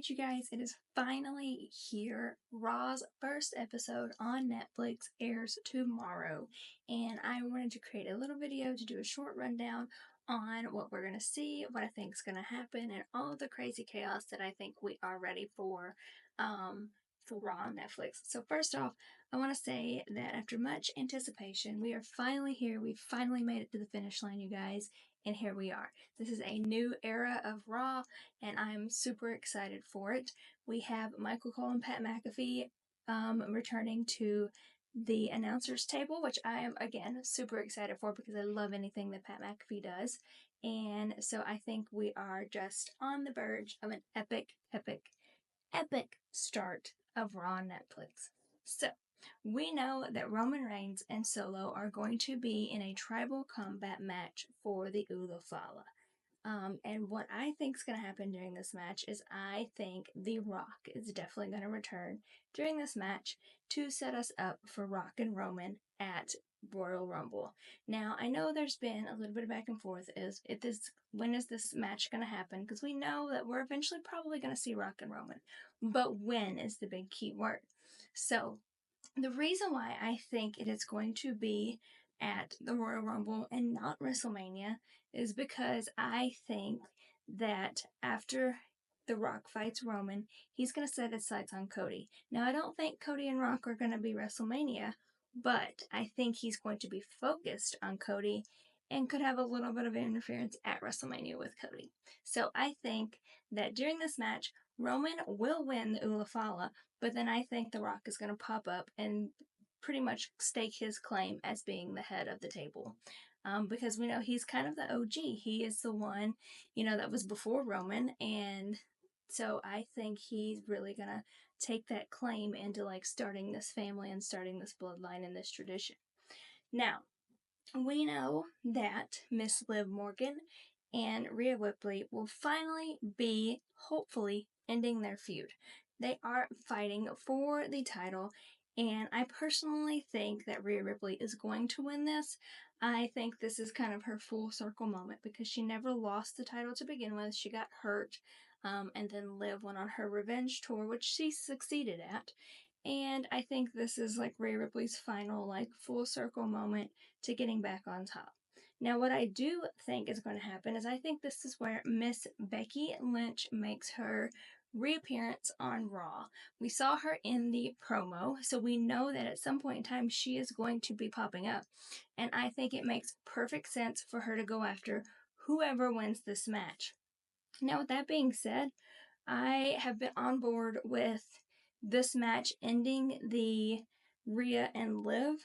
Alright, you guys, it is finally here. Raw's first episode on Netflix airs tomorrow, and I wanted to create a little video to do a short rundown on what we're going to see, what I think is going to happen, and all of the crazy chaos that I think we are ready for Raw on Netflix. So first off, I want to say that after much anticipation, we are finally here. We finally made it to the finish line, you guys, and here we are. This is a new era of Raw, and I'm super excited for it. We have Michael Cole and Pat McAfee returning to the announcers table, which I am, again, super excited for because I love anything that Pat McAfee does. And so I think we are just on the verge of an epic, epic, epic start of Raw on Netflix. So, we know that Roman Reigns and Solo are going to be in a tribal combat match for the Ulafala. And what I think is going to happen during this match is I think The Rock is definitely going to return during this match to set us up for Rock and Roman at Royal Rumble. Now, I know there's been a little bit of back and forth when is this match going to happen? Because we know that we're eventually probably going to see Rock and Roman. But when is the big key word. So, the reason why I think it is going to be at the Royal Rumble and not WrestleMania is because I think that after The Rock fights Roman, he's going to set his sights on Cody. Now, I don't think Cody and Rock are going to be WrestleMania, but I think he's going to be focused on Cody and could have a little bit of interference at WrestleMania with Cody. So I think that during this match, Roman will win the Ulafala, but then I think The Rock is going to pop up and pretty much stake his claim as being the head of the table. Because we know he's kind of the OG. He is the one, that was before Roman. And so I think he's really going to take that claim into starting this family and starting this bloodline and this tradition. Now, we know that Miss Liv Morgan and Rhea Ripley will finally be, hopefully, ending their feud. They are fighting for the title, and I personally think that Rhea Ripley is going to win this. I think this is kind of her full circle moment because she never lost the title to begin with. She got hurt, and then Liv went on her revenge tour, which she succeeded at. And I think this is Rhea Ripley's final full circle moment to getting back on top. Now, what I do think is going to happen is I think this is where Miss Becky Lynch makes her reappearance on Raw. We saw her in the promo, so we know that at some point in time she is going to be popping up. And I think it makes perfect sense for her to go after whoever wins this match. Now, with that being said, I have been on board with this match ending the Rhea and Liv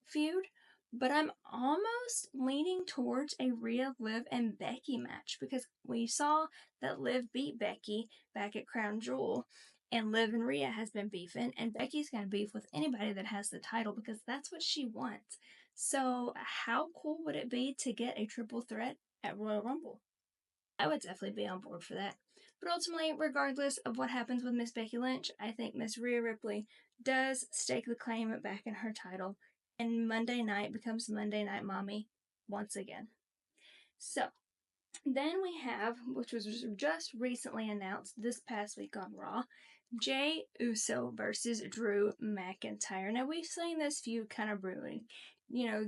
feud, but I'm almost leaning towards a Rhea, Liv, and Becky match because we saw that Liv beat Becky back at Crown Jewel, and Liv and Rhea has been beefing, and Becky's gonna beef with anybody that has the title because that's what she wants. So how cool would it be to get a triple threat at Royal Rumble? I would definitely be on board for that. But ultimately, regardless of what happens with Miss Becky Lynch, I think Miss Rhea Ripley does stake the claim back in her title, and Monday Night becomes Monday Night Mommy once again. So, then we have, which was just recently announced this past week on Raw, Jey Uso versus Drew McIntyre. Now, we've seen this feud kind of brewing.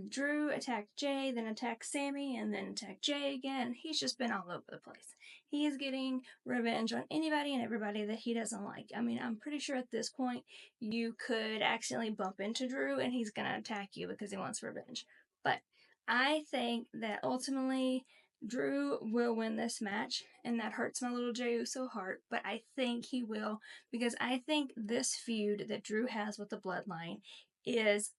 Drew attacked Jey, then attacked Sammy, and then attacked Jey again. He's just been all over the place. He is getting revenge on anybody and everybody that he doesn't like. I mean, I'm pretty sure at this point you could accidentally bump into Drew and he's going to attack you because he wants revenge. But I think that ultimately Drew will win this match, and that hurts my little Jey Uso heart, but I think he will because I think this feud that Drew has with the Bloodline is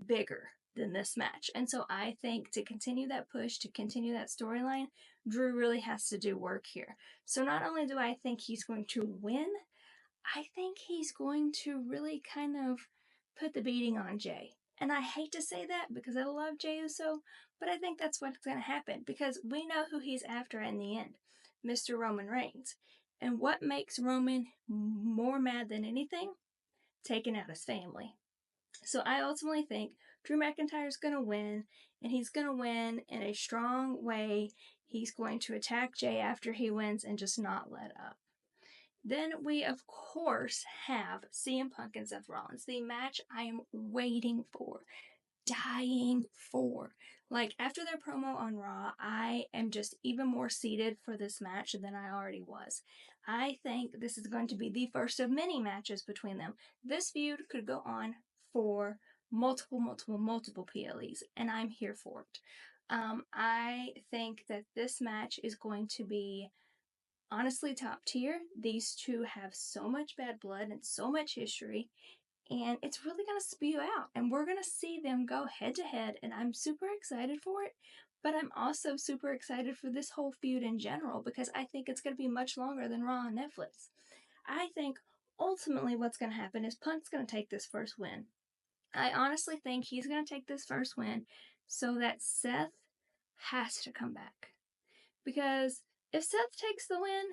bigger than this match. And so I think to continue that push, to continue that storyline, Drew really has to do work here. So not only do I think he's going to win, I think he's going to really kind of put the beating on Jey. And I hate to say that because I love Jey Uso, but I think that's what's going to happen because we know who he's after in the end, Mr. Roman Reigns. And what makes Roman more mad than anything? Taking out his family. So I ultimately think Drew McIntyre is going to win, and he's going to win in a strong way. He's going to attack Jey after he wins and just not let up. Then we, of course, have CM Punk and Seth Rollins, the match I am waiting for, dying for. Like, after their promo on Raw, I am just even more seated for this match than I already was. I think this is going to be the first of many matches between them. This feud could go on for multiple PLEs, and I'm here for it. I think that this match is going to be honestly top tier. These two have so much bad blood and so much history, and it's really going to spew out, and we're going to see them go head to head, and I'm super excited for it. But I'm also super excited for this whole feud in general because I think it's going to be much longer than Raw on Netflix. I think ultimately what's going to happen is Punk's going to take this first win. I honestly think he's going to take this first win so that Seth has to come back. Because if Seth takes the win,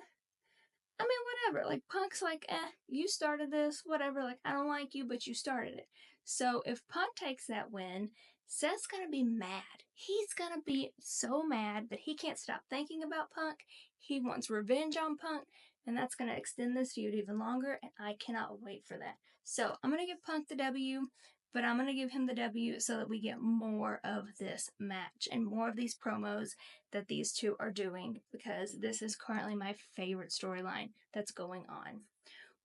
I mean, whatever. Like, Punk's like, you started this, whatever. Like, I don't like you, but you started it. So if Punk takes that win, Seth's gonna be mad. He's gonna be so mad that he can't stop thinking about Punk. He wants revenge on Punk, and that's gonna extend this feud even longer, and I cannot wait for that. So I'm gonna give Punk the W, but I'm gonna give him the W so that we get more of this match and more of these promos that these two are doing, because this is currently my favorite storyline that's going on.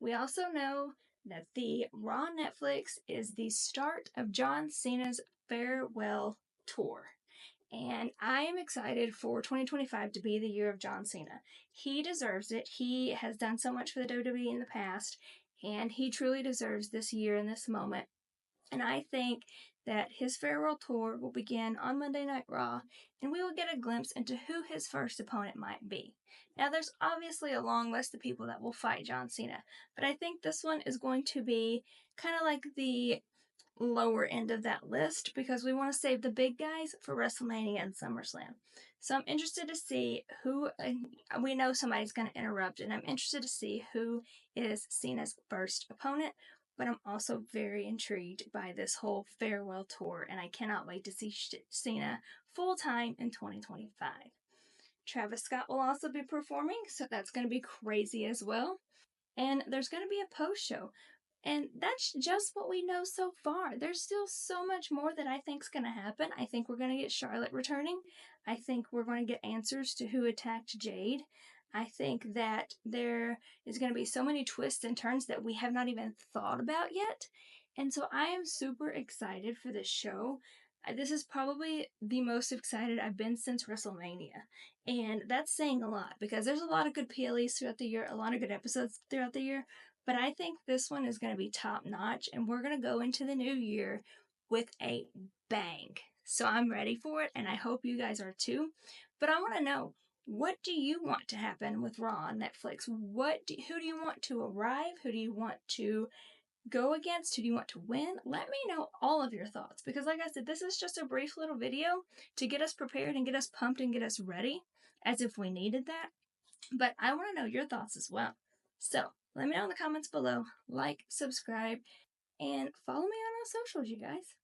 We also know that the Raw Netflix is the start of John Cena's farewell tour. And I am excited for 2025 to be the year of John Cena. He deserves it. He has done so much for the WWE in the past, and he truly deserves this year and this moment. And I think that his farewell tour will begin on Monday Night Raw, and we will get a glimpse into who his first opponent might be. Now, there's obviously a long list of people that will fight John Cena, but I think this one is going to be kind of like the lower end of that list because we want to save the big guys for WrestleMania and SummerSlam. So I'm interested to see who, we know somebody's going to interrupt, and I'm interested to see who is Cena's first opponent. But I'm also very intrigued by this whole farewell tour, and I cannot wait to see Cena full time in 2025. Travis Scott will also be performing, so that's going to be crazy as well. And there's going to be a post show. And that's just what we know so far. There's still so much more that I think is going to happen. I think we're going to get Charlotte returning. I think we're going to get answers to who attacked Jade. I think that there is going to be so many twists and turns that we have not even thought about yet. And so I am super excited for this show. This is probably the most excited I've been since WrestleMania. And that's saying a lot because there's a lot of good PLEs throughout the year, a lot of good episodes throughout the year. But I think this one is going to be top notch, and we're going to go into the new year with a bang. So I'm ready for it, and I hope you guys are too. But I want to know, what do you want to happen with Raw on Netflix? Who do you want to arrive? Who do you want to go against? Who do you want to win? Let me know all of your thoughts, because like I said, this is just a brief little video to get us prepared and get us pumped and get us ready, as if we needed that. But I want to know your thoughts as well. So let me know in the comments below. Like, subscribe, and follow me on all socials, you guys.